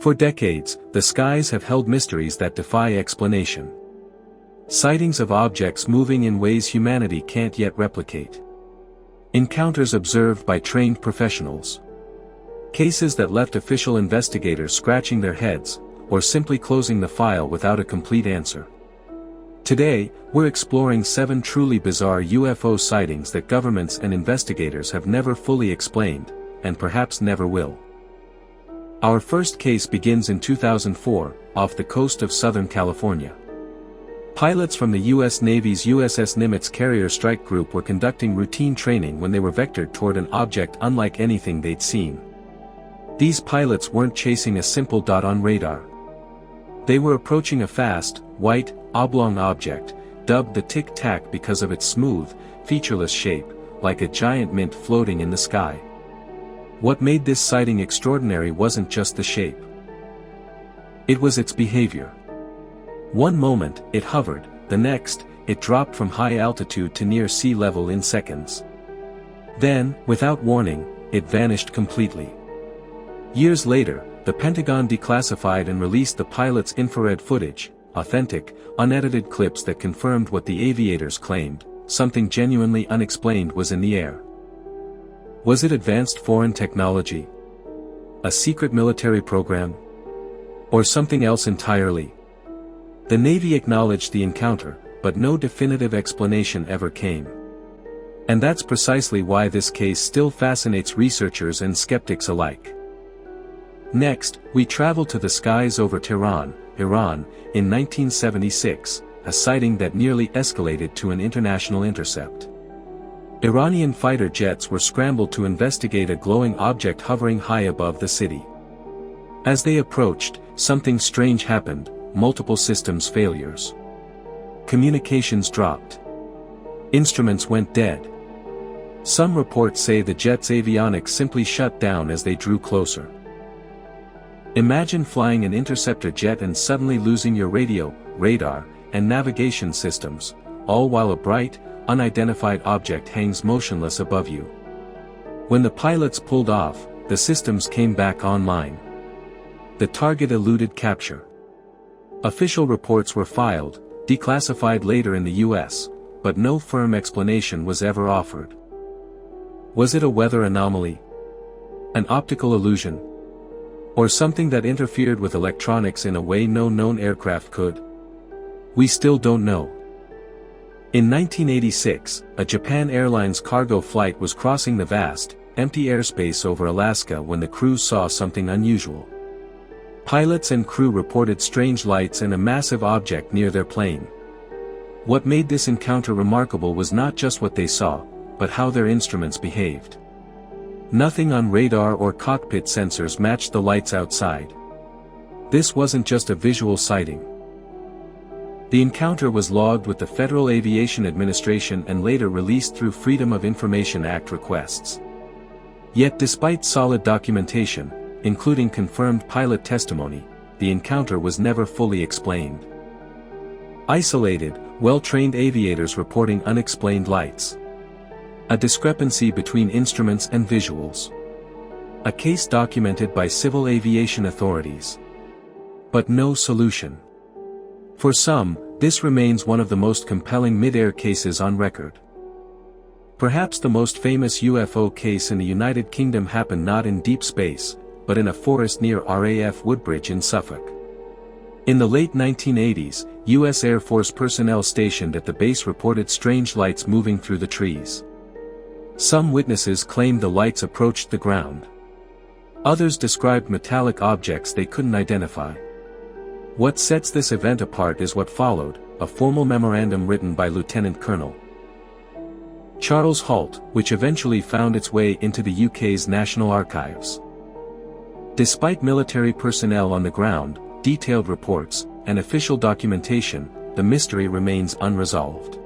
For decades, the skies have held mysteries that defy explanation. Sightings of objects moving in ways humanity can't yet replicate. Encounters observed by trained professionals. Cases that left official investigators scratching their heads, or simply closing the file without a complete answer. Today, we're exploring 7 truly bizarre UFO sightings that governments and investigators have never fully explained, and perhaps never will. Our first case begins in 2004, off the coast of Southern California. Pilots from the U.S. Navy's USS Nimitz Carrier Strike Group were conducting routine training when they were vectored toward an object unlike anything they'd seen. These pilots weren't chasing a simple dot on radar. They were approaching a fast, white, oblong object, dubbed the Tic-Tac because of its smooth, featureless shape, like a giant mint floating in the sky. What made this sighting extraordinary wasn't just the shape. It was its behavior. One moment, it hovered, the next, it dropped from high altitude to near sea level in seconds. Then, without warning, it vanished completely. Years later, the Pentagon declassified and released the pilot's infrared footage, authentic, unedited clips that confirmed what the aviators claimed: something genuinely unexplained was in the air. Was it advanced foreign technology? A secret military program? Or something else entirely? The Navy acknowledged the encounter, but no definitive explanation ever came. And that's precisely why this case still fascinates researchers and skeptics alike. Next, we travel to the skies over Tehran, Iran, in 1976, a sighting that nearly escalated to an international intercept. Iranian fighter jets were scrambled to investigate a glowing object hovering high above the city. As they approached, something strange happened: multiple systems failures. Communications dropped. Instruments went dead. Some reports say the jet's avionics simply shut down as they drew closer. Imagine flying an interceptor jet and suddenly losing your radio, radar, and navigation systems, all while a bright, unidentified object hangs motionless above you. When the pilots pulled off, the systems came back online. The target eluded capture. Official reports were filed, declassified later in the US, but no firm explanation was ever offered. Was it a weather anomaly? An optical illusion? Or something that interfered with electronics in a way no known aircraft could? We still don't know. In 1986, a Japan Airlines cargo flight was crossing the vast, empty airspace over Alaska when the crew saw something unusual. Pilots and crew reported strange lights and a massive object near their plane. What made this encounter remarkable was not just what they saw, but how their instruments behaved. Nothing on radar or cockpit sensors matched the lights outside. This wasn't just a visual sighting. The encounter was logged with the Federal Aviation Administration and later released through Freedom of Information Act requests. Yet despite solid documentation, including confirmed pilot testimony, the encounter was never fully explained. Isolated, well-trained aviators reporting unexplained lights. A discrepancy between instruments and visuals. A case documented by civil aviation authorities. But no solution. For some, this remains one of the most compelling mid-air cases on record. Perhaps the most famous UFO case in the United Kingdom happened not in deep space, but in a forest near RAF Woodbridge in Suffolk. In the late 1980s, U.S. Air Force personnel stationed at the base reported strange lights moving through the trees. Some witnesses claimed the lights approached the ground. Others described metallic objects they couldn't identify. What sets this event apart is what followed, a formal memorandum written by Lieutenant Colonel Charles Holt, which eventually found its way into the UK's National Archives. Despite military personnel on the ground, detailed reports, and official documentation, the mystery remains unresolved.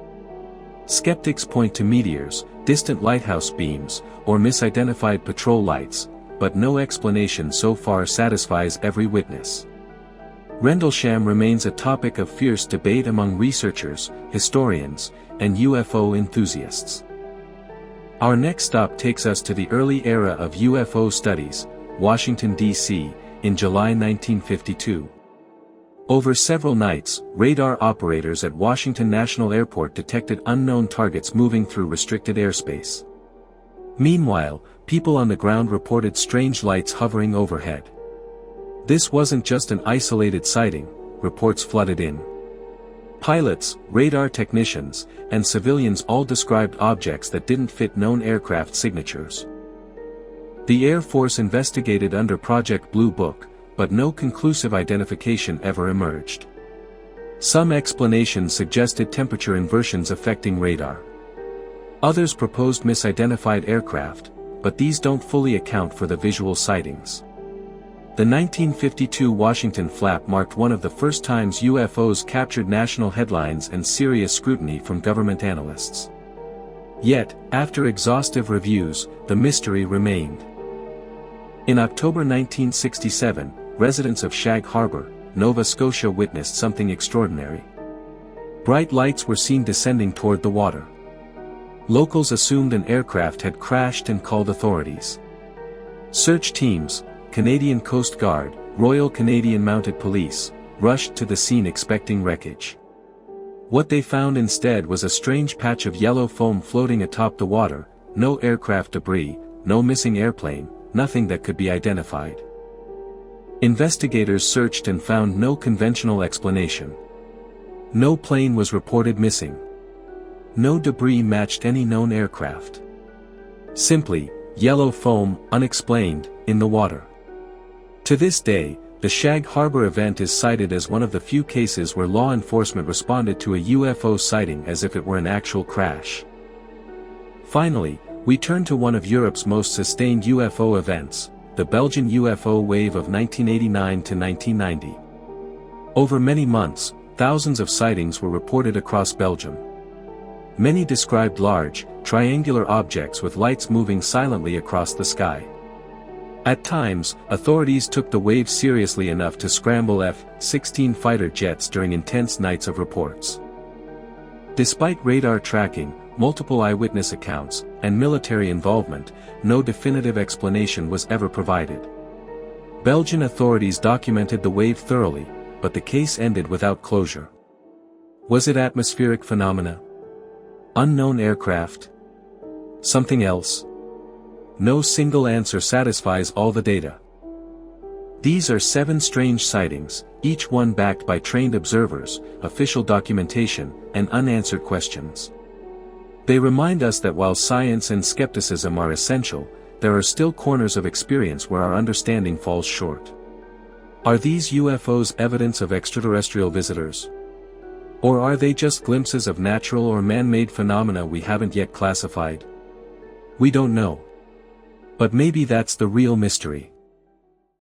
Skeptics point to meteors, distant lighthouse beams, or misidentified patrol lights, but no explanation so far satisfies every witness. Rendlesham remains a topic of fierce debate among researchers, historians, and UFO enthusiasts. Our next stop takes us to the early era of UFO studies, Washington, D.C., in July 1952. Over several nights, radar operators at Washington National Airport detected unknown targets moving through restricted airspace. Meanwhile, people on the ground reported strange lights hovering overhead. This wasn't just an isolated sighting, reports flooded in. Pilots, radar technicians, and civilians all described objects that didn't fit known aircraft signatures. The Air Force investigated under Project Blue Book, but no conclusive identification ever emerged. Some explanations suggested temperature inversions affecting radar. Others proposed misidentified aircraft, but these don't fully account for the visual sightings. The 1952 Washington flap marked one of the first times UFOs captured national headlines and serious scrutiny from government analysts. Yet, after exhaustive reviews, the mystery remained. In October 1967, residents of Shag Harbor, Nova Scotia witnessed something extraordinary. Bright lights were seen descending toward the water. Locals assumed an aircraft had crashed and called authorities. Search teams, Canadian Coast Guard, Royal Canadian Mounted Police, rushed to the scene expecting wreckage. What they found instead was a strange patch of yellow foam floating atop the water, no aircraft debris, no missing airplane, nothing that could be identified. Investigators searched and found no conventional explanation. No plane was reported missing. No debris matched any known aircraft. Simply, yellow foam, unexplained, in the water. To this day, the Shag Harbor event is cited as one of the few cases where law enforcement responded to a UFO sighting as if it were an actual crash. Finally, we turn to one of Europe's most sustained UFO events, the Belgian UFO wave of 1989 to 1990. Over many months, thousands of sightings were reported across Belgium. Many described large, triangular objects with lights moving silently across the sky. At times, authorities took the wave seriously enough to scramble F-16 fighter jets during intense nights of reports. Despite radar tracking, multiple eyewitness accounts, and military involvement, no definitive explanation was ever provided. Belgian authorities documented the wave thoroughly, but the case ended without closure. Was it atmospheric phenomena? Unknown aircraft? Something else? No single answer satisfies all the data. These are 7 strange sightings, each one backed by trained observers, official documentation, and unanswered questions. They remind us that while science and skepticism are essential, there are still corners of experience where our understanding falls short. Are these UFOs evidence of extraterrestrial visitors? Or are they just glimpses of natural or man-made phenomena we haven't yet classified? We don't know. But maybe that's the real mystery.